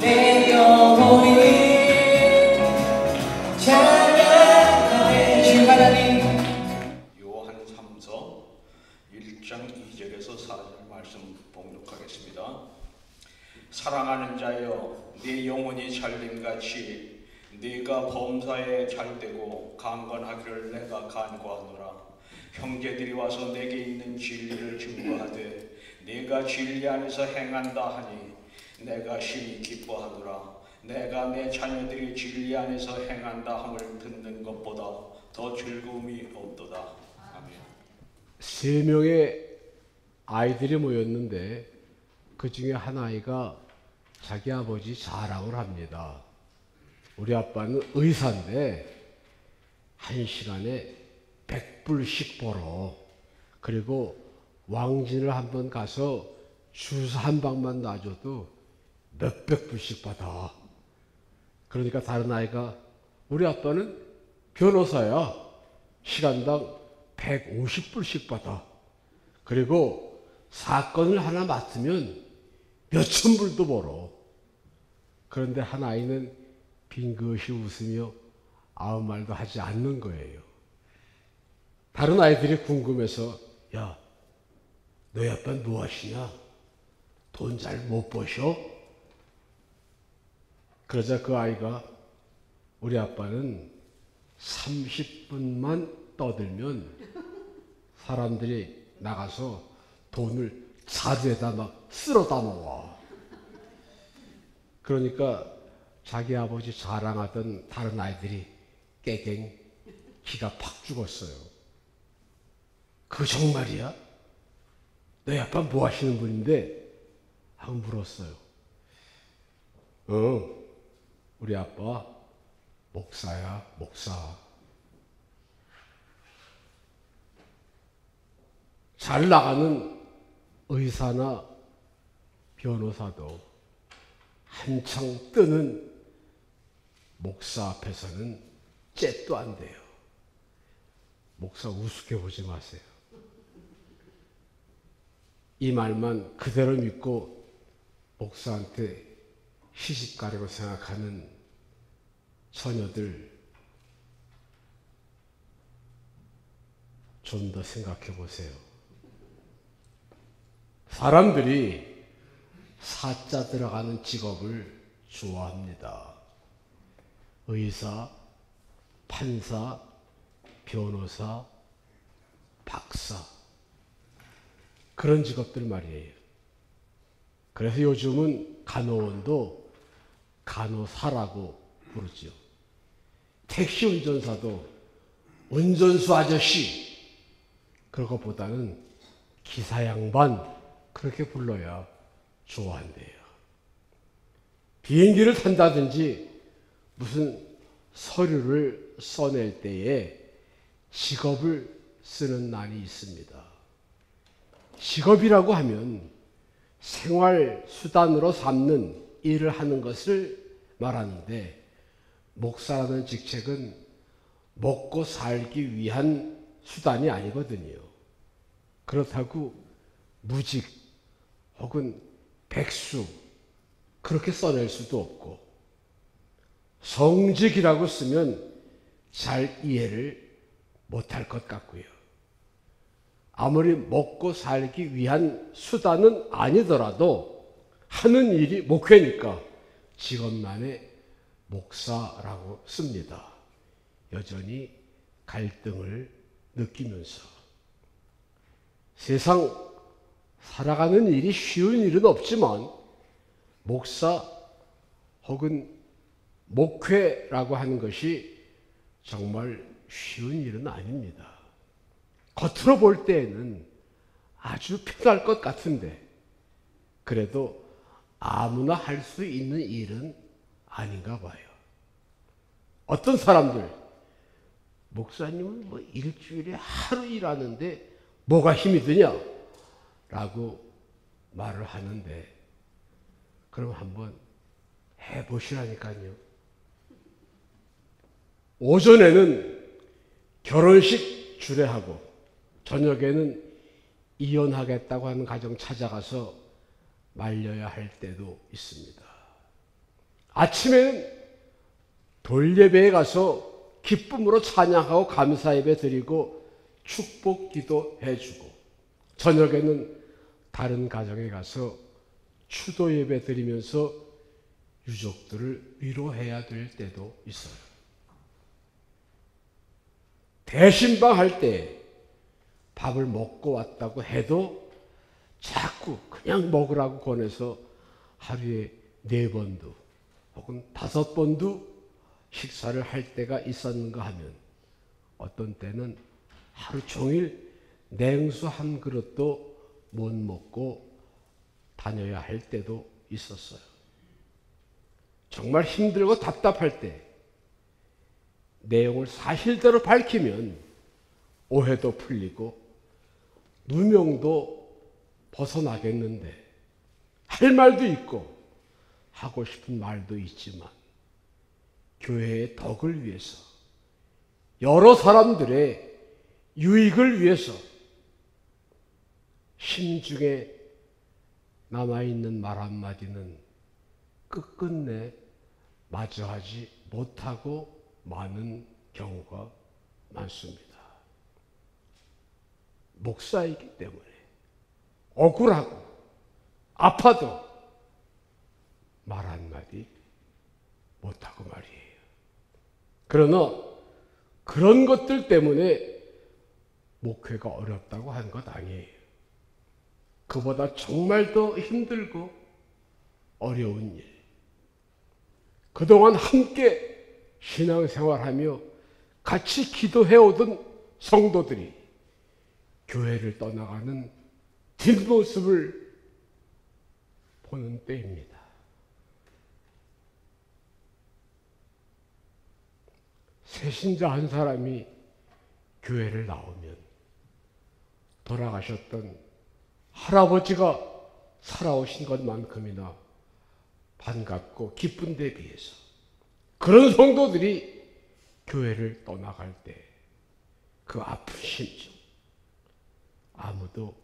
내 영혼이 찬양하네. 주 하나님. 요한 3서 1장 2절에서 4절 말씀 봉독하겠습니다. 사랑하는 자여, 네 영혼이 잘됨같이 네가 범사에 잘되고 강건하기를 내가 간구하노라. 형제들이 와서 내게 있는 진리를 증거하되 네가 진리 안에서 행한다 하니 내가 심히 기뻐하노라. 내가 내 자녀들이 진리 안에서 행한다 함을 듣는 것보다 더 즐거움이 없도다. 아멘. 3명의 아이들이 모였는데 그 중에 한 아이가 자기 아버지 자랑을 합니다. 우리 아빠는 의사인데 1시간에 100불씩 벌어. 그리고 왕진을 한번 가서 주사 한 방만 놔줘도 몇백 불씩 받아. 그러니까 다른 아이가 우리 아빠는 변호사야. 시간당 150불씩 받아. 그리고 사건을 하나 맡으면 몇천 불도 벌어. 그런데 한 아이는 빙긋이 웃으며 아무 말도 하지 않는 거예요. 다른 아이들이 궁금해서 야, 너희 아빠는 뭐 하시냐? 돈 잘 못 버셔? 그러자 그 아이가 우리 아빠는 30분만 떠들면 사람들이 나가서 돈을 자루에다 막 쓸어다 놓아. 그러니까 자기 아버지 자랑하던 다른 아이들이 깨갱 기가 팍 죽었어요. 그 정말이야? 너희 아빠 뭐 하시는 분인데? 하고 물었어요. 우리 아빠 목사야, 목사. 잘 나가는 의사나 변호사도 한창 뜨는 목사 앞에서는 잽도 안 돼요. 목사 우습게 보지 마세요. 이 말만 그대로 믿고 목사한테 시집가려고 생각하는 처녀들 좀 더 생각해 보세요. 사람들이 사자 들어가는 직업을 좋아합니다. 의사, 판사, 변호사, 박사, 그런 직업들 말이에요. 그래서 요즘은 간호원도 간호사라고 부르죠. 택시 운전사도 운전수 아저씨, 그런 것보다는 기사 양반, 그렇게 불러야 좋아한대요. 비행기를 탄다든지 무슨 서류를 써낼 때에 직업을 쓰는 난이 있습니다. 직업이라고 하면 생활 수단으로 삼는 일을 하는 것을 말하는데, 목사라는 직책은 먹고 살기 위한 수단이 아니거든요. 그렇다고 무직 혹은 백수 그렇게 써낼 수도 없고, 성직이라고 쓰면 잘 이해를 못할 것 같고요. 아무리 먹고 살기 위한 수단은 아니더라도 하는 일이 목회니까 직업만에 목사라고 씁니다. 여전히 갈등을 느끼면서. 세상 살아가는 일이 쉬운 일은 없지만 목사 혹은 목회라고 하는 것이 정말 쉬운 일은 아닙니다. 겉으로 볼 때에는 아주 편할 것 같은데 그래도 아무나 할 수 있는 일은 아닌가 봐요. 어떤 사람들, 목사님은 뭐 일주일에 하루 일하는데 뭐가 힘이 드냐? 라고 말을 하는데, 그럼 한번 해보시라니까요. 오전에는 결혼식 주례하고 저녁에는 이혼하겠다고 하는 가정 찾아가서 말려야 할 때도 있습니다. 아침에는 돌예배에 가서 기쁨으로 찬양하고 감사 예배 드리고 축복 기도 해주고, 저녁에는 다른 가정에 가서 추도 예배 드리면서 유족들을 위로해야 될 때도 있어요. 대신방 할 때 밥을 먹고 왔다고 해도 자꾸 그냥 먹으라고 권해서 하루에 4번도 혹은 5번도 식사를 할 때가 있었는가 하면, 어떤 때는 하루 종일 냉수 한 그릇도 못 먹고 다녀야 할 때도 있었어요. 정말 힘들고 답답할 때 내용을 사실대로 밝히면 오해도 풀리고 누명도 벗어나겠는데, 할 말도 있고 하고 싶은 말도 있지만 교회의 덕을 위해서, 여러 사람들의 유익을 위해서 심중에 남아있는 말 한마디는 끝끝내 마주하지 못하고 마는 경우가 많습니다. 목사이기 때문에 억울하고 아파도 말 한마디 못하고 말이에요. 그러나 그런 것들 때문에 목회가 어렵다고 한 것 아니에요. 그보다 정말 더 힘들고 어려운 일, 그동안 함께 신앙생활하며 같이 기도해오던 성도들이 교회를 떠나가는 뒷모습을 보는 때입니다. 새신자 한 사람이 교회를 나오면 돌아가셨던 할아버지가 살아오신 것만큼이나 반갑고 기쁜 데 비해서, 그런 성도들이 교회를 떠나갈 때 그 아픈 심정, 아무도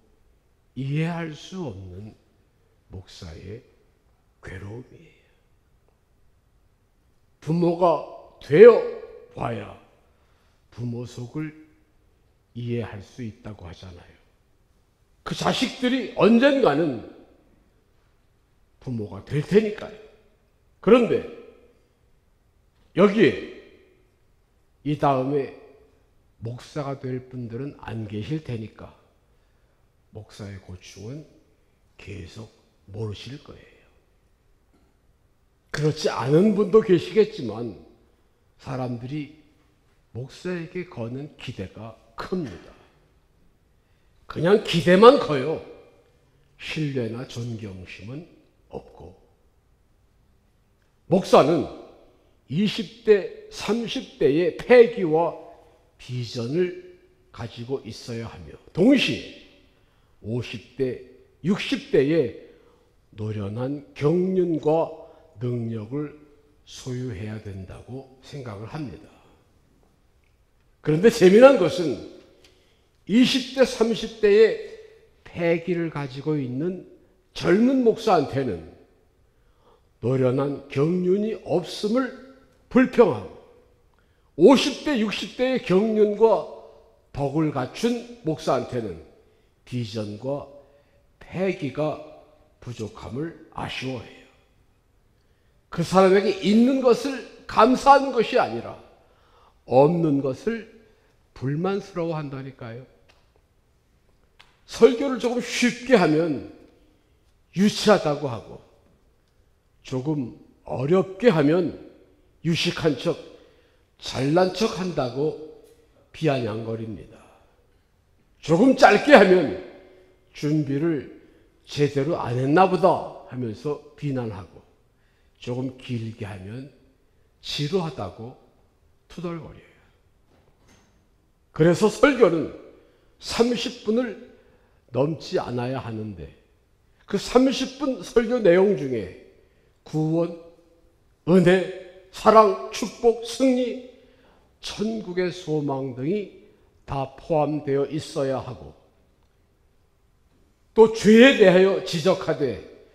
이해할 수 없는 목사의 괴로움이에요. 부모가 되어 봐야 부모 속을 이해할 수 있다고 하잖아요. 그 자식들이 언젠가는 부모가 될 테니까요. 그런데 여기에 이 다음에 목사가 될 분들은 안 계실 테니까 목사의 고충은 계속 모르실 거예요. 그렇지 않은 분도 계시겠지만 사람들이 목사에게 거는 기대가 큽니다. 그냥 기대만 커요. 신뢰나 존경심은 없고. 목사는 20대, 30대의 패기와 비전을 가지고 있어야 하며, 동시에 50대, 60대의 노련한 경륜과 능력을 소유해야 된다고 생각을 합니다. 그런데 재미난 것은 20대, 30대의 패기를 가지고 있는 젊은 목사한테는 노련한 경륜이 없음을 불평하고, 50대, 60대의 경륜과 덕을 갖춘 목사한테는 비전과 패기가 부족함을 아쉬워해요. 그 사람에게 있는 것을 감사하는 것이 아니라 없는 것을 불만스러워 한다니까요. 설교를 조금 쉽게 하면 유치하다고 하고, 조금 어렵게 하면 유식한 척, 잘난 척 한다고 비아냥거립니다. 조금 짧게 하면 준비를 제대로 안 했나 보다 하면서 비난하고, 조금 길게 하면 지루하다고 투덜거려요. 그래서 설교는 30분을 넘지 않아야 하는데, 그 30분 설교 내용 중에 구원, 은혜, 사랑, 축복, 승리, 천국의 소망 등이 다 포함되어 있어야 하고, 또 죄에 대하여 지적하되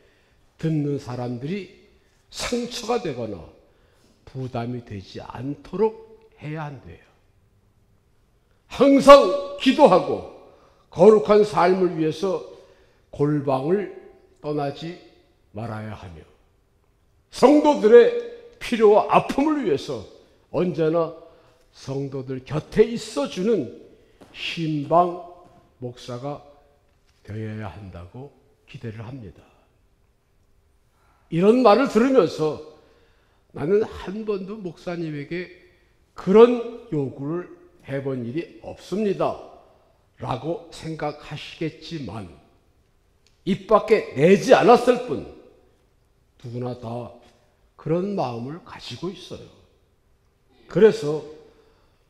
듣는 사람들이 상처가 되거나 부담이 되지 않도록 해야 한대요. 항상 기도하고 거룩한 삶을 위해서 골방을 떠나지 말아야 하며 성도들의 필요와 아픔을 위해서 언제나 성도들 곁에 있어주는 신방 목사가 되어야 한다고 기대를 합니다. 이런 말을 들으면서 나는 한 번도 목사님에게 그런 요구를 해본 일이 없습니다 라고 생각하시겠지만 입 밖에 내지 않았을 뿐 누구나 다 그런 마음을 가지고 있어요. 그래서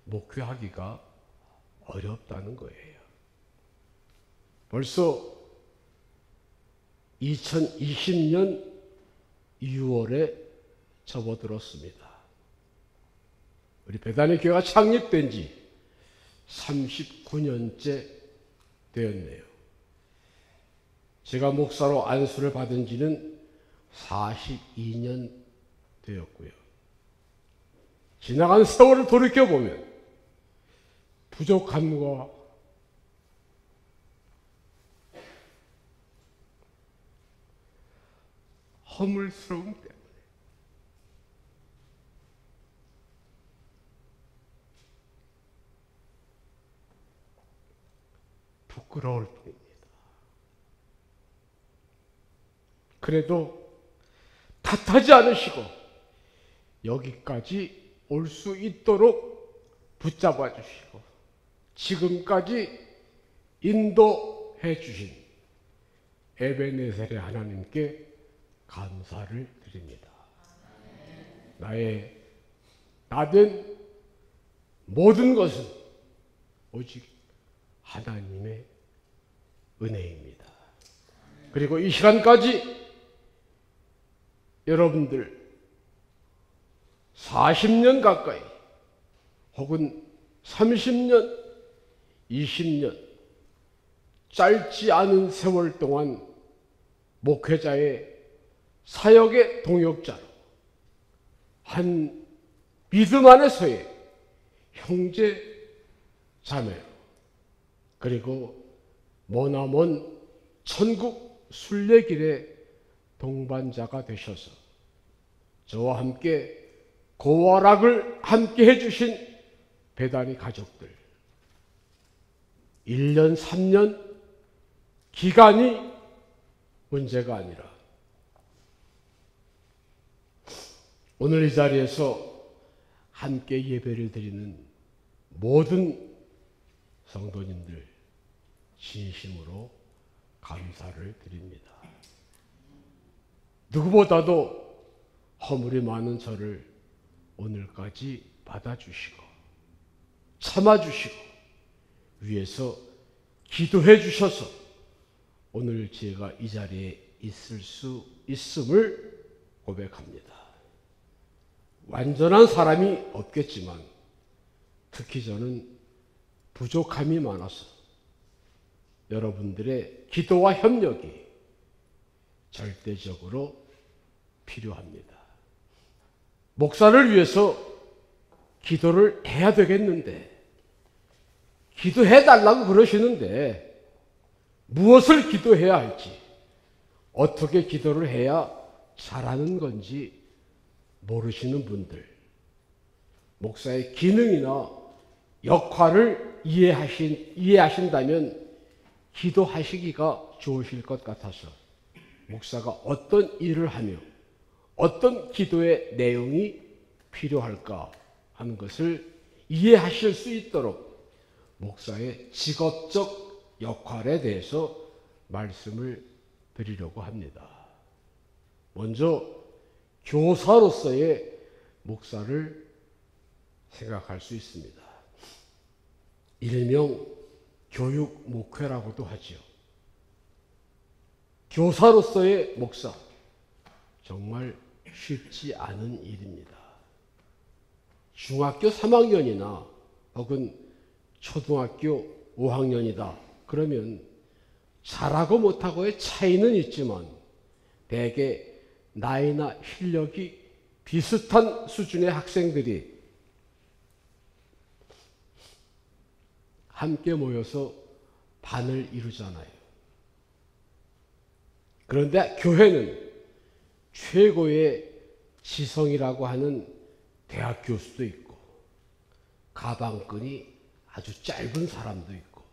목회하기가 어렵다는 거예요. 벌써 2020년 6월에 접어들었습니다. 우리 베다니 교회가 창립된 지 39년째 되었네요. 제가 목사로 안수를 받은 지는 42년 되었고요. 지나간 세월을 돌이켜보면 부족함과 허물스러움 때문에 부끄러울 뿐입니다. 그래도 탓하지 않으시고 여기까지 올 수 있도록 붙잡아 주시고 지금까지 인도해 주신 에베네셀의 하나님께 감사를 드립니다. 나의 나된 모든 것은 오직 하나님의 은혜입니다. 그리고 이 시간까지 여러분들 40년 가까이 혹은 30년, 20년 짧지 않은 세월 동안 목회자의 사역의 동역자로 한 믿음 안에서의 형제 자매로 그리고 머나먼 천국 순례길의 동반자가 되셔서 저와 함께 고와락을 함께 해주신 베다니 가족들 1년, 3년 기간이 문제가 아니라 오늘 이 자리에서 함께 예배를 드리는 모든 성도님들 진심으로 감사를 드립니다. 누구보다도 허물이 많은 저를 오늘까지 받아주시고 참아주시고 위해서 기도해 주셔서 오늘 제가 이 자리에 있을 수 있음을 고백합니다. 완전한 사람이 없겠지만 특히 저는 부족함이 많아서 여러분들의 기도와 협력이 절대적으로 필요합니다. 목사를 위해서 기도를 해야 되겠는데 기도해달라고 그러시는데 무엇을 기도해야 할지 어떻게 기도를 해야 잘하는 건지 모르시는 분들 목사의 기능이나 역할을 이해하신다면 기도하시기가 좋으실 것 같아서 목사가 어떤 일을 하며 어떤 기도의 내용이 필요할까 하는 것을 이해하실 수 있도록 목사의 직업적 역할에 대해서 말씀을 드리려고 합니다. 먼저 교사로서의 목사를 생각할 수 있습니다. 일명 교육 목회라고도 하죠. 교사로서의 목사 정말 쉽지 않은 일입니다. 중학교 3학년이나 혹은 초등학교 5학년이다. 그러면 잘하고 못하고의 차이는 있지만 대개 나이나 실력이 비슷한 수준의 학생들이 함께 모여서 반을 이루잖아요. 그런데 교회는 최고의 지성이라고 하는 대학 교수도 있고 가방끈이 아주 짧은 사람도 있고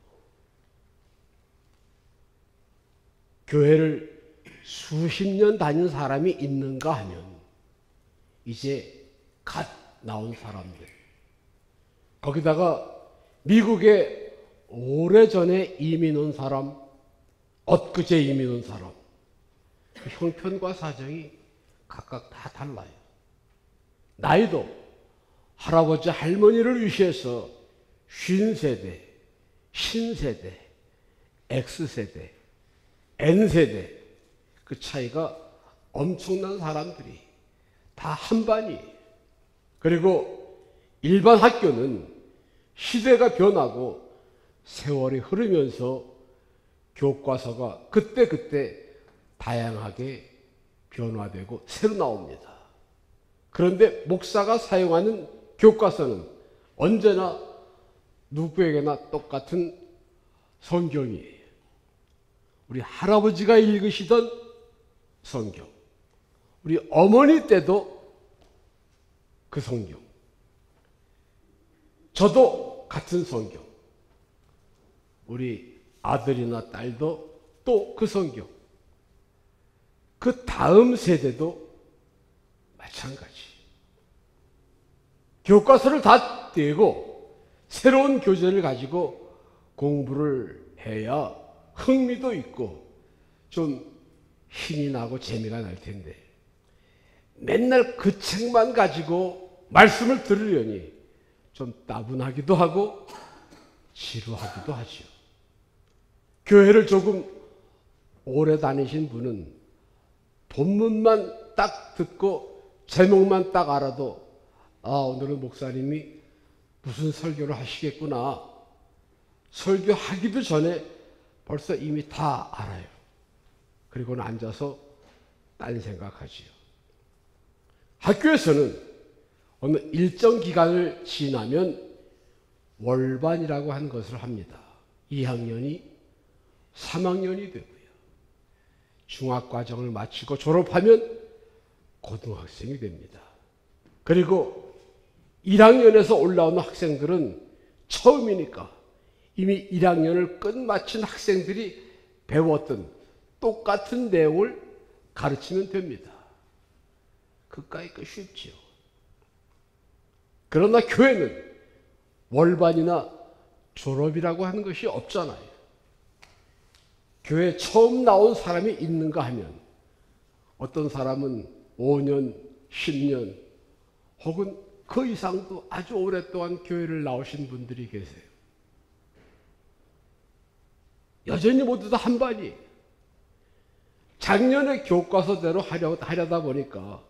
교회를 수십 년 다닌 사람이 있는가 하면 이제 갓 나온 사람들, 거기다가 미국에 오래전에 이민 온 사람, 엊그제 이민 온 사람, 형편과 사정이 각각 다 달라요. 나이도 할아버지 할머니를 위시해서 50세대, 신세대, X세대, N세대, 그 차이가 엄청난 사람들이 다 한반이에요. 그리고 일반 학교는 시대가 변하고 세월이 흐르면서 교과서가 그때그때 다양하게 변화되고 새로 나옵니다. 그런데 목사가 사용하는 교과서는 언제나 누구에게나 똑같은 성경이에요. 우리 할아버지가 읽으시던 성경, 우리 어머니 때도 그 성경, 저도 같은 성경, 우리 아들이나 딸도 또 그 성경, 그 다음 세대도 마찬가지. 교과서를 다 떼고 새로운 교재를 가지고 공부를 해야 흥미도 있고 좀 힘이 나고 재미가 날 텐데 맨날 그 책만 가지고 말씀을 들으려니 좀 따분하기도 하고 지루하기도 하죠. 교회를 조금 오래 다니신 분은 본문만 딱 듣고 제목만 딱 알아도 오늘은 목사님이 무슨 설교를 하시겠구나. 설교하기도 전에 벌써 이미 다 알아요. 그리고는 앉아서 딴 생각하지요. 학교에서는 어느 일정 기간을 지나면 월반이라고 하는 것을 합니다. 2학년이 3학년이 되고요. 중학과정을 마치고 졸업하면 고등학생이 됩니다. 그리고 1학년에서 올라오는 학생들은 처음이니까 이미 1학년을 끝마친 학생들이 배웠던 똑같은 내용을 가르치면 됩니다. 그까이 쉽지요. 그러나 교회는 월반이나 졸업이라고 하는 것이 없잖아요. 교회 처음 나온 사람이 있는가 하면 어떤 사람은 5년, 10년 혹은 그 이상도 아주 오랫동안 교회를 나오신 분들이 계세요. 여전히 모두 다 한반이에요. 작년에 교과서대로 하려다 보니까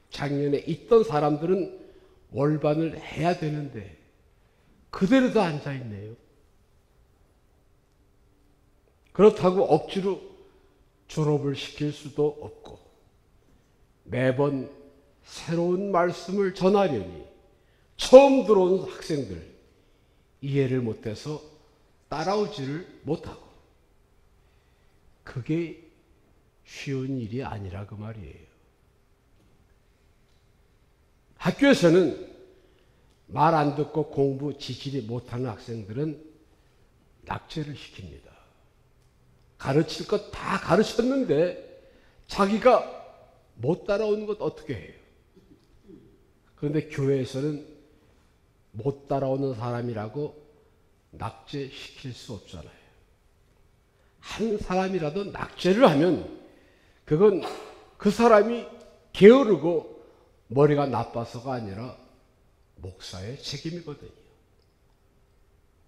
작년에 있던 사람들은 월반을 해야 되는데 그대로 다 앉아있네요. 그렇다고 억지로 졸업을 시킬 수도 없고 매번 새로운 말씀을 전하려니 처음 들어온 학생들 이해를 못해서 따라오지를 못하고 그게 쉬운 일이 아니라 그 말이에요. 학교에서는 말 안 듣고 공부 지질이 못하는 학생들은 낙제를 시킵니다. 가르칠 것 다 가르쳤는데 자기가 못 따라오는 것 어떻게 해요? 그런데 교회에서는 못 따라오는 사람이라고 낙제시킬 수 없잖아요. 한 사람이라도 낙제를 하면 그건 그 사람이 게으르고 머리가 나빠서가 아니라 목사의 책임이거든요.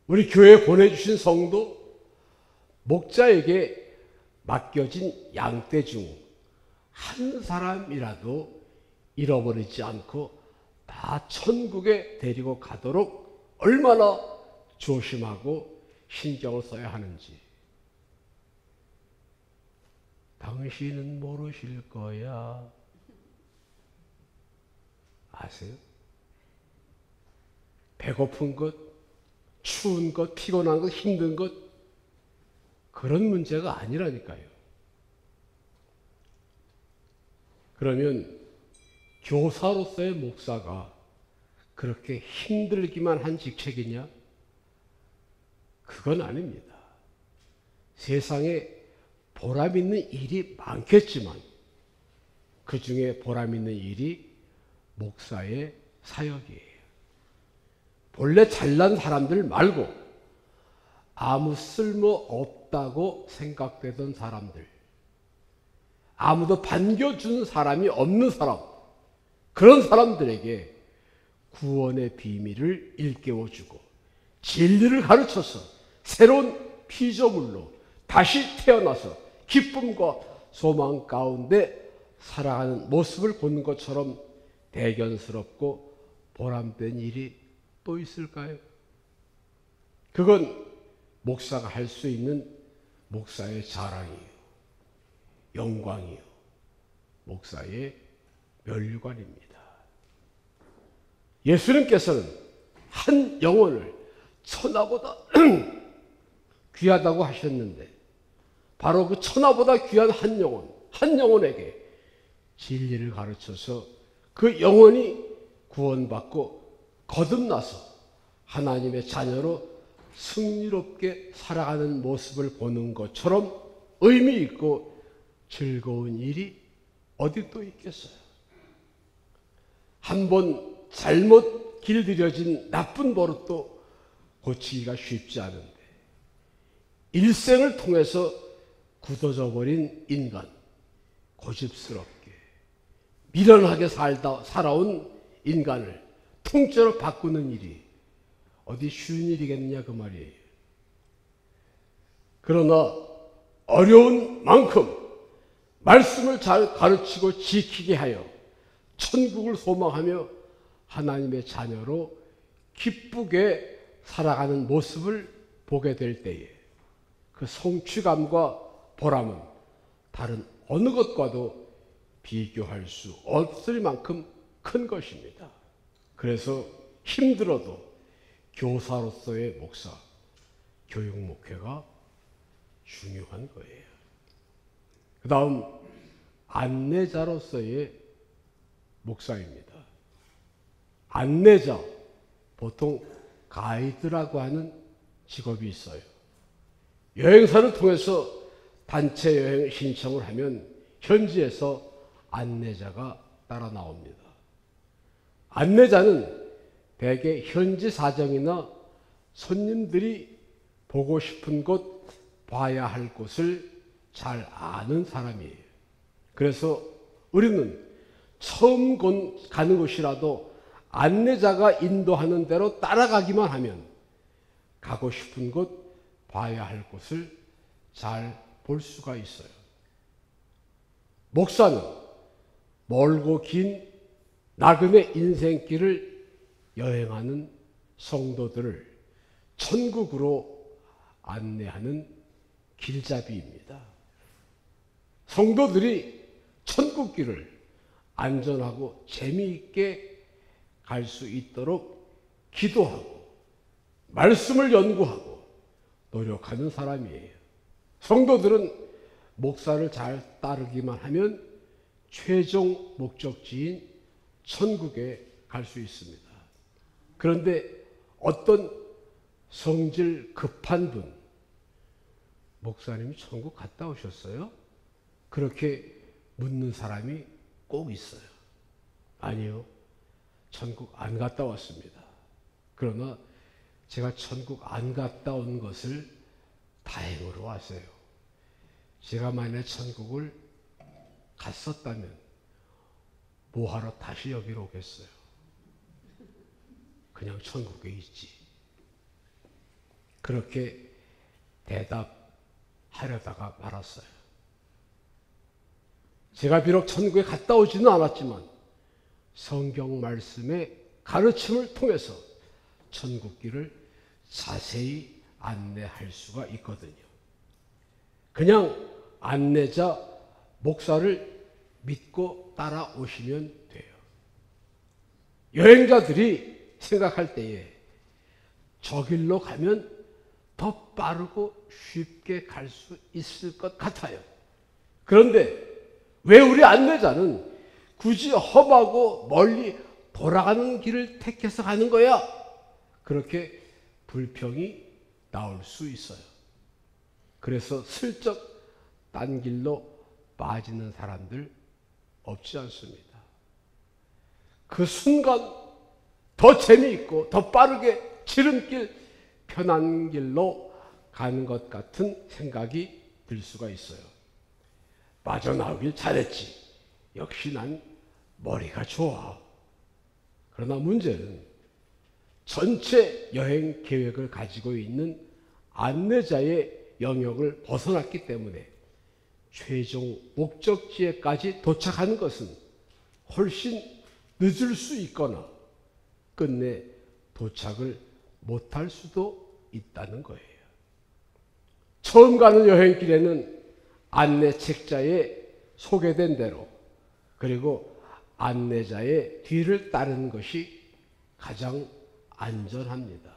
우리 교회에 보내주신 성도, 목자에게 맡겨진 양떼 중 한 사람이라도 잃어버리지 않고 다 천국에 데리고 가도록 얼마나 조심하고 신경을 써야 하는지 당신은 모르실 거야. 아세요? 배고픈 것, 추운 것, 피곤한 것, 힘든 것, 그런 문제가 아니라니까요. 그러면 교사로서의 목사가 그렇게 힘들기만 한 직책이냐? 그건 아닙니다. 세상에 보람 있는 일이 많겠지만 그 중에 보람 있는 일이 목사의 사역이에요. 본래 잘난 사람들 말고 아무 쓸모 없다고 생각되던 사람들, 아무도 반겨준 사람이 없는 사람, 그런 사람들에게 구원의 비밀을 일깨워주고 진리를 가르쳐서 새로운 피조물로 다시 태어나서 기쁨과 소망 가운데 살아가는 모습을 보는 것처럼 대견스럽고 보람된 일이 또 있을까요? 그건 목사가 할 수 있는 목사의 자랑이에요. 영광이요. 목사의 면류관입니다. 예수님께서는 한 영혼을 천하보다 귀하다고 하셨는데 바로 그 천하보다 귀한 한 영혼에게 진리를 가르쳐서 그 영혼이 구원받고 거듭나서 하나님의 자녀로 승리롭게 살아가는 모습을 보는 것처럼 의미 있고 즐거운 일이 어디 또 있겠어요? 한번 잘못 길들여진 나쁜 버릇도 고치기가 쉽지 않은데 일생을 통해서 굳어져 버린 인간, 고집스럽게 미련하게 살아온 인간을 통째로 바꾸는 일이 어디 쉬운 일이겠느냐 그 말이에요. 그러나 어려운 만큼 말씀을 잘 가르치고 지키게 하여 천국을 소망하며 하나님의 자녀로 기쁘게 살아가는 모습을 보게 될 때에 그 성취감과 보람은 다른 어느 것과도 비교할 수 없을 만큼 큰 것입니다. 그래서 힘들어도 교사로서의 목사, 교육 목회가 중요한 거예요. 그 다음 안내자로서의 목사입니다. 안내자, 보통 가이드라고 하는 직업이 있어요. 여행사를 통해서 단체 여행 신청을 하면 현지에서 안내자가 따라 나옵니다. 안내자는 대개 현지 사정이나 손님들이 보고 싶은 곳, 봐야 할 곳을 잘 아는 사람이에요. 그래서 우리는 처음 가는 곳이라도 안내자가 인도하는 대로 따라가기만 하면 가고 싶은 곳, 봐야 할 곳을 잘 볼 수가 있어요. 목사는 멀고 긴 나그네 인생길을 여행하는 성도들을 천국으로 안내하는 길잡이입니다. 성도들이 천국길을 안전하고 재미있게 갈 수 있도록 기도하고 말씀을 연구하고 노력하는 사람이에요. 성도들은 목사를 잘 따르기만 하면 최종 목적지인 천국에 갈 수 있습니다. 그런데 어떤 성질 급한 분, 목사님이 천국 갔다 오셨어요? 그렇게 묻는 사람이 꼭 있어요. 아니요, 천국 안 갔다 왔습니다. 그러나 제가 천국 안 갔다 온 것을 다행으로 아세요. 제가 만약 천국을 갔었다면 뭐하러 다시 여기로 오겠어요? 그냥 천국에 있지. 그렇게 대답하려다가 말았어요. 제가 비록 천국에 갔다 오지는 않았지만 성경 말씀의 가르침을 통해서 천국길을 자세히 안내할 수가 있거든요. 그냥 안내자 목사를 믿고 따라오시면 돼요. 여행자들이 생각할 때에 저 길로 가면 더 빠르고 쉽게 갈 수 있을 것 같아요. 그런데 왜 우리 안내자는 굳이 험하고 멀리 돌아가는 길을 택해서 가는 거야? 그렇게 불평이 나올 수 있어요. 그래서 슬쩍 딴 길로 빠지는 사람들 없지 않습니다. 그 순간 더 재미있고 더 빠르게 지름길, 편한 길로 가는 것 같은 생각이 들 수가 있어요. 빠져나오길 잘했지. 역시 난 머리가 좋아. 그러나 문제는 전체 여행 계획을 가지고 있는 안내자의 영역을 벗어났기 때문에 최종 목적지에까지 도착하는 것은 훨씬 늦을 수 있거나 끝내 도착을 못할 수도 있다는 거예요. 처음 가는 여행길에는 안내 책자에 소개된 대로 그리고 안내자의 뒤를 따르는 것이 가장 안전합니다.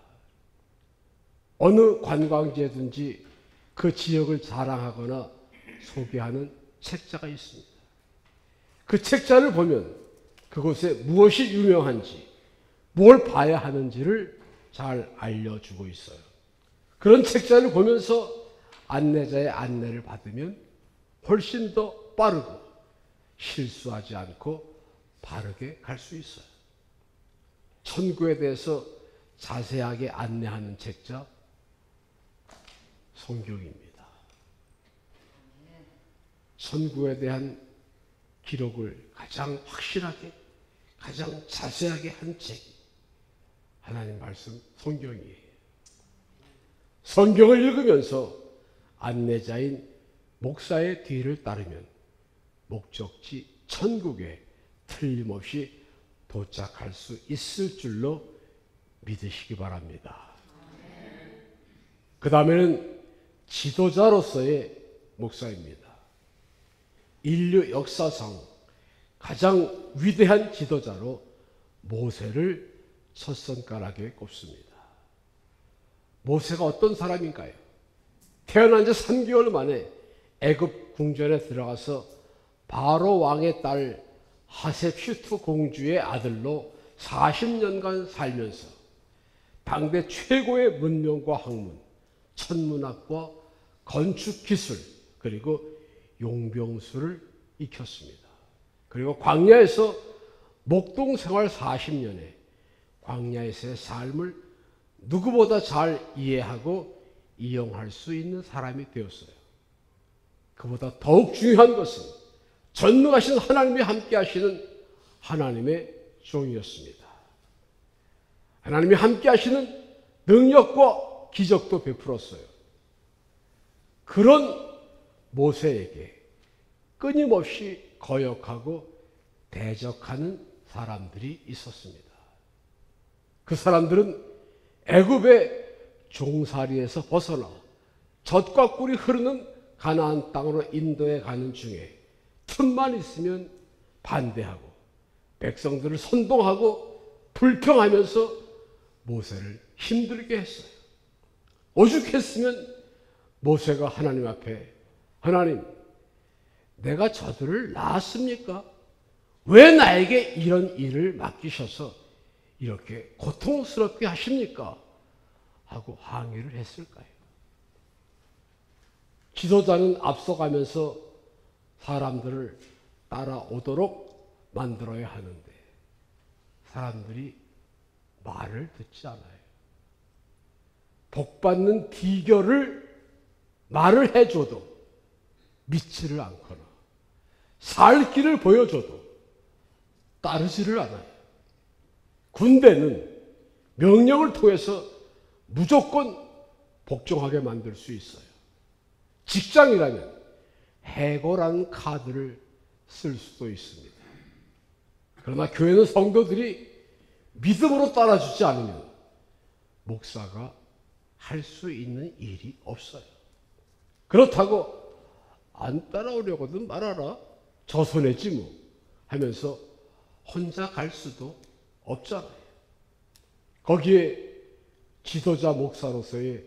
어느 관광지에든지 그 지역을 자랑하거나 소개하는 책자가 있습니다. 그 책자를 보면 그곳에 무엇이 유명한지, 뭘 봐야 하는지를 잘 알려주고 있어요. 그런 책자를 보면서 안내자의 안내를 받으면 훨씬 더 빠르고 실수하지 않고 바르게 갈 수 있어요. 천국에 대해서 자세하게 안내하는 책자, 성경입니다. 천국에 대한 기록을 가장 확실하게, 가장 자세하게 한 책이 하나님 말씀 성경이에요. 성경을 읽으면서 안내자인 목사의 뒤를 따르면 목적지 천국에 틀림없이 도착할 수 있을 줄로 믿으시기 바랍니다. 그 다음에는 지도자로서의 목사입니다. 인류 역사상 가장 위대한 지도자로 모세를 첫 손가락에 꼽습니다. 모세가 어떤 사람인가요? 태어난 지 3개월 만에 애굽 궁전에 들어가서 바로 왕의 딸 하셉슈트 공주의 아들로 40년간 살면서 당대 최고의 문명과 학문, 천문학과 건축 기술, 그리고 용병술을 익혔습니다. 그리고 광야에서 목동 생활 40년에 광야에서의 삶을 누구보다 잘 이해하고 이용할 수 있는 사람이 되었어요. 그보다 더욱 중요한 것은 전능하신 하나님이 함께 하시는 하나님의 종이었습니다. 하나님이 함께 하시는 능력과 기적도 베풀었어요. 그런 모세에게 끊임없이 거역하고 대적하는 사람들이 있었습니다. 그 사람들은 애굽의 종살이에서 벗어나 젖과 꿀이 흐르는 가나안 땅으로 인도해 가는 중에 틈만 있으면 반대하고 백성들을 선동하고 불평하면서 모세를 힘들게 했어요. 오죽했으면 모세가 하나님 앞에 하나님, 내가 저들을 낳았습니까? 왜 나에게 이런 일을 맡기셔서 이렇게 고통스럽게 하십니까? 하고 항의를 했을까요? 지도자는 앞서가면서 사람들을 따라오도록 만들어야 하는데 사람들이 말을 듣지 않아요. 복받는 비결을 말을 해줘도 믿지를 않거나 살 길을 보여줘도 따르지를 않아요. 군대는 명령을 통해서 무조건 복종하게 만들 수 있어요. 직장이라면 해고라는 카드를 쓸 수도 있습니다. 그러나 교회는 성도들이 믿음으로 따라주지 않으면 목사가 할 수 있는 일이 없어요. 그렇다고 안 따라오려거든 말아라. 저 손해지 뭐 하면서 혼자 갈 수도 없잖아요. 거기에 지도자 목사로서의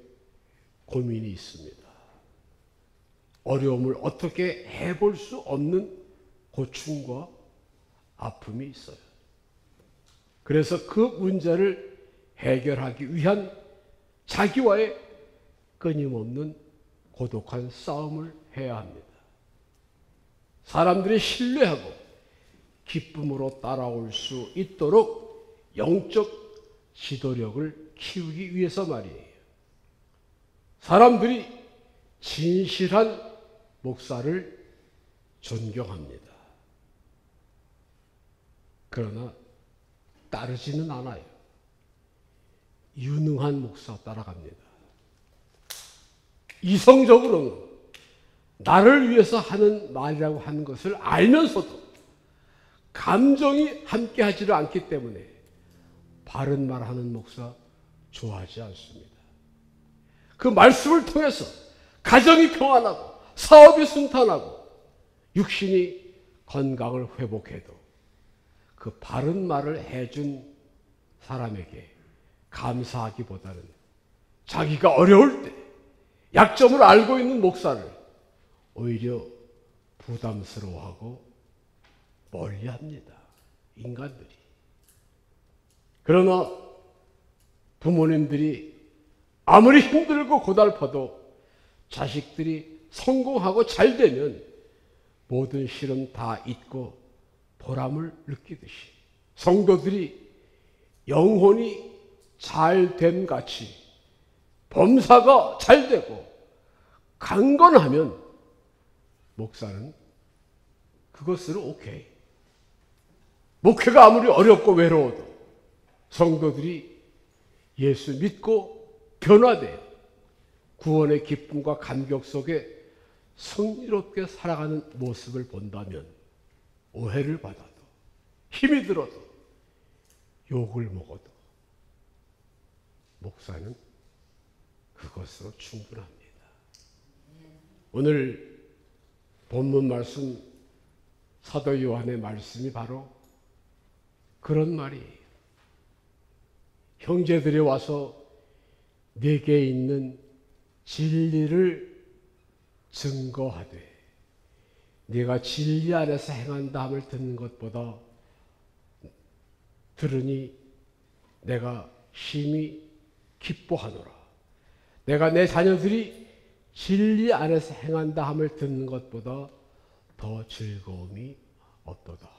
고민이 있습니다. 어려움을 어떻게 해볼 수 없는 고충과 아픔이 있어요. 그래서 그 문제를 해결하기 위한 자기와의 끊임없는 고독한 싸움을 해야 합니다. 사람들이 신뢰하고 기쁨으로 따라올 수 있도록 영적 지도력을 키우기 위해서 말이에요. 사람들이 진실한 목사를 존경합니다. 그러나 따르지는 않아요. 유능한 목사 따라갑니다. 이성적으로는 나를 위해서 하는 말이라고 하는 것을 알면서도 감정이 함께하지를 않기 때문에 바른 말하는 목사 좋아하지 않습니다. 그 말씀을 통해서 가정이 평안하고 사업이 순탄하고 육신이 건강을 회복해도 그 바른 말을 해준 사람에게 감사하기보다는 자기가 어려울 때 약점을 알고 있는 목사를 오히려 부담스러워하고 멀리합니다. 인간들이. 그러나 부모님들이 아무리 힘들고 고달퍼도 자식들이 성공하고 잘 되면 모든 시름 다 잊고 보람을 느끼듯이 성도들이 영혼이 잘됨 같이 범사가 잘 되고 강건하면 목사는 그것으로 오케이. 목회가 아무리 어렵고 외로워도 성도들이 예수 믿고 변화돼요. 구원의 기쁨과 감격 속에 성의롭게 살아가는 모습을 본다면 오해를 받아도 힘이 들어도 욕을 먹어도 목사는 그것으로 충분합니다. 오늘 본문 말씀 사도 요한의 말씀이 바로 그런 말이에요. 형제들이 와서 내게 있는 진리를 증거하되 네가 진리 안에서 행한다 함을 듣는 것보다 들으니 내가 심히 기뻐하노라. 내가 내 자녀들이 진리 안에서 행한다 함을 듣는 것보다 더 즐거움이 없도다.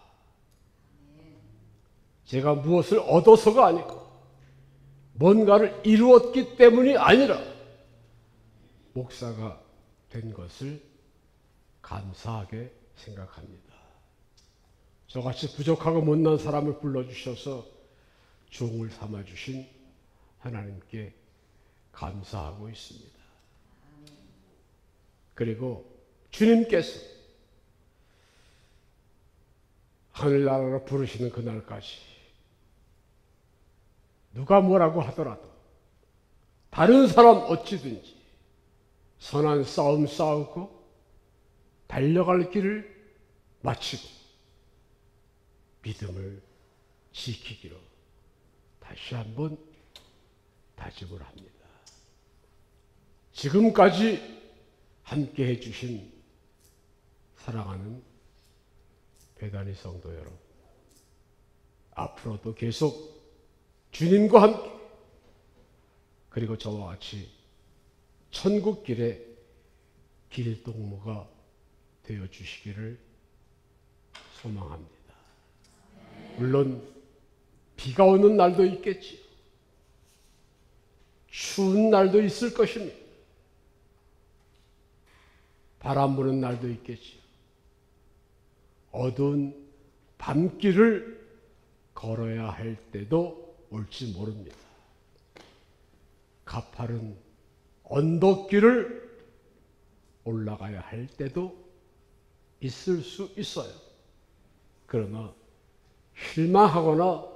제가 무엇을 얻어서가 아니고 뭔가를 이루었기 때문이 아니라 목사가 된 것을 감사하게 생각합니다. 저같이 부족하고 못난 사람을 불러주셔서 종을 삼아주신 하나님께 감사하고 있습니다. 그리고 주님께서 하늘나라로 부르시는 그날까지 누가 뭐라고 하더라도 다른 사람 어찌든지 선한 싸움 싸우고 달려갈 길을 마치고 믿음을 지키기로 다시 한번 다짐을 합니다. 지금까지 함께 해주신 사랑하는 배단위 성도 여러분, 앞으로도 계속 주님과 함께 그리고 저와 같이 천국길의 길동무가 되어주시기를 소망합니다. 물론 비가 오는 날도 있겠지요. 추운 날도 있을 것입니다. 바람 부는 날도 있겠지요. 어두운 밤길을 걸어야 할 때도 올지 모릅니다. 가파른 언덕길을 올라가야 할 때도 있을 수 있어요. 그러나 실망하거나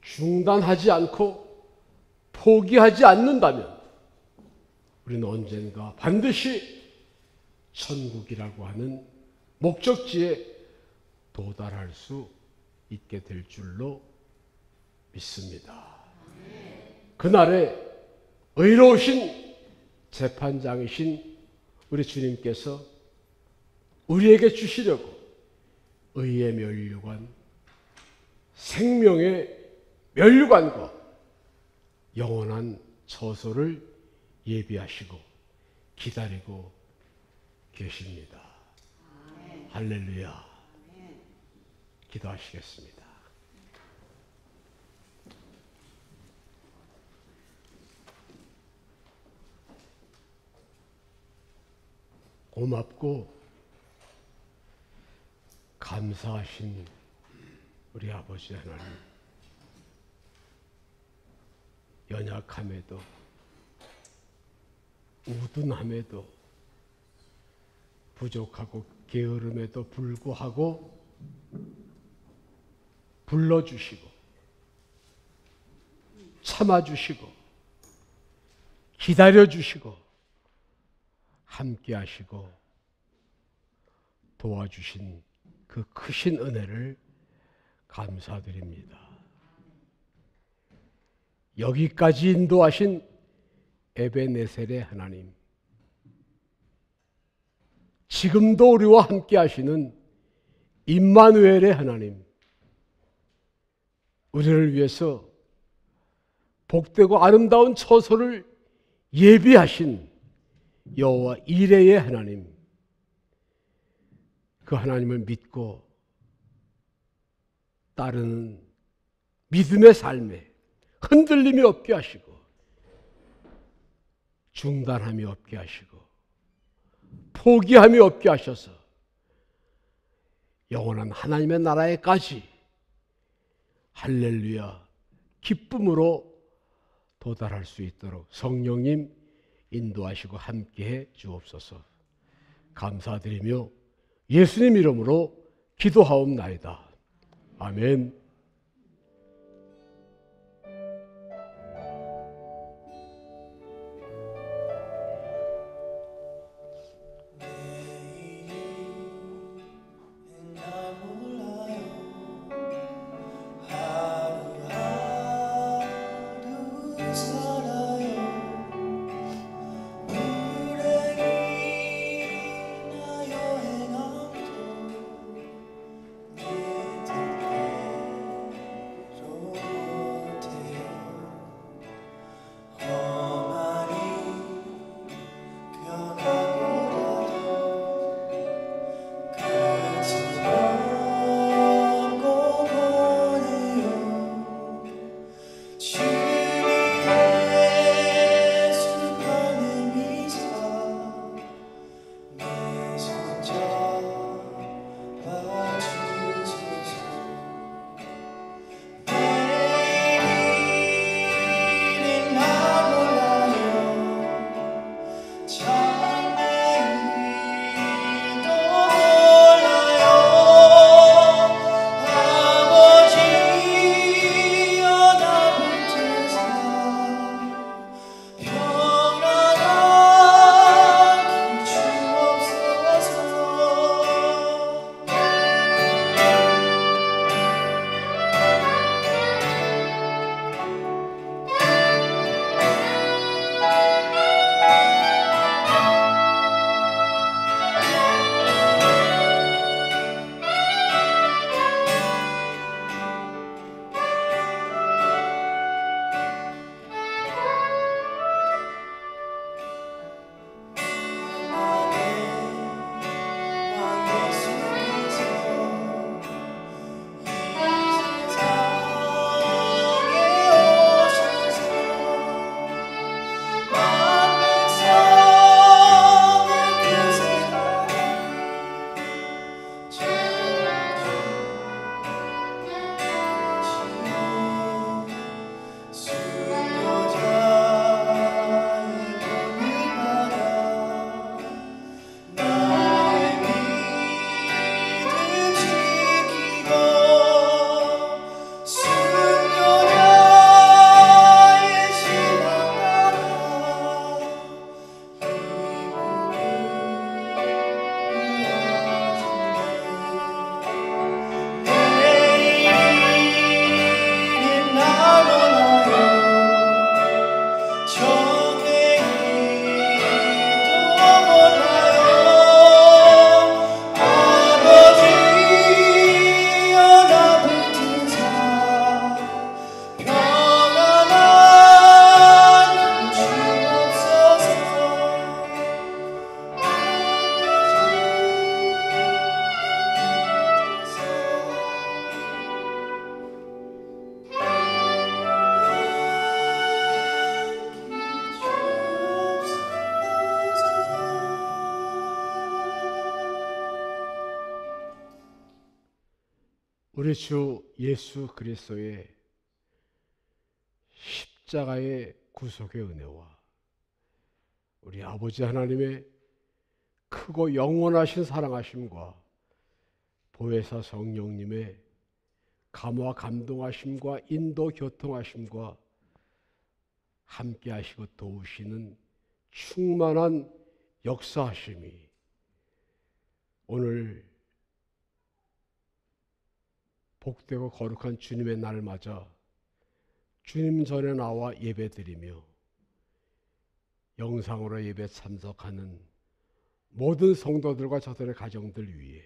중단하지 않고 포기하지 않는다면 우리는 언젠가 반드시 천국이라고 하는 목적지에 도달할 수 있게 될 줄로 믿습니다. 그날에 의로우신 재판장이신 우리 주님께서 우리에게 주시려고 의의 면류관, 생명의 면류관과 영원한 처소를 예비하시고 기다리고 계십니다. 할렐루야. 기도하시겠습니다. 고맙고 감사하신 우리 아버지 하나님, 연약함에도 우둔함에도 부족하고 게으름에도 불구하고 불러주시고 참아주시고 기다려주시고 함께하시고 도와주신 그 크신 은혜를 감사드립니다. 여기까지 인도하신 에베네셀의 하나님, 지금도 우리와 함께하시는 임마누엘의 하나님, 우리를 위해서 복되고 아름다운 처소를 예비하신 여호와 이레의 하나님, 그 하나님을 믿고 따르는 믿음의 삶에 흔들림이 없게 하시고 중단함이 없게 하시고 포기함이 없게 하셔서 영원한 하나님의 나라에까지 할렐루야 기쁨으로 도달할 수 있도록 성령님 인도하시고 함께해 주옵소서. 감사드리며 예수님 이름으로 기도하옵나이다. 아멘. 우리 주 예수 그리스도의 십자가의 구속의 은혜와 우리 아버지 하나님의 크고 영원하신 사랑하심과 보혜사 성령님의 감화 감동하심과 인도 교통하심과 함께 하시고 도우시는 충만한 역사하심이 오늘 복되고 거룩한 주님의 날을 맞아 주님 전에 나와 예배드리며 영상으로 예배 참석하는 모든 성도들과 저들의 가정들 위해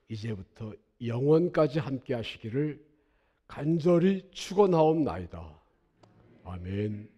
이제부터 영원까지 함께 하시기를 간절히 축원하옵나이다. 아멘.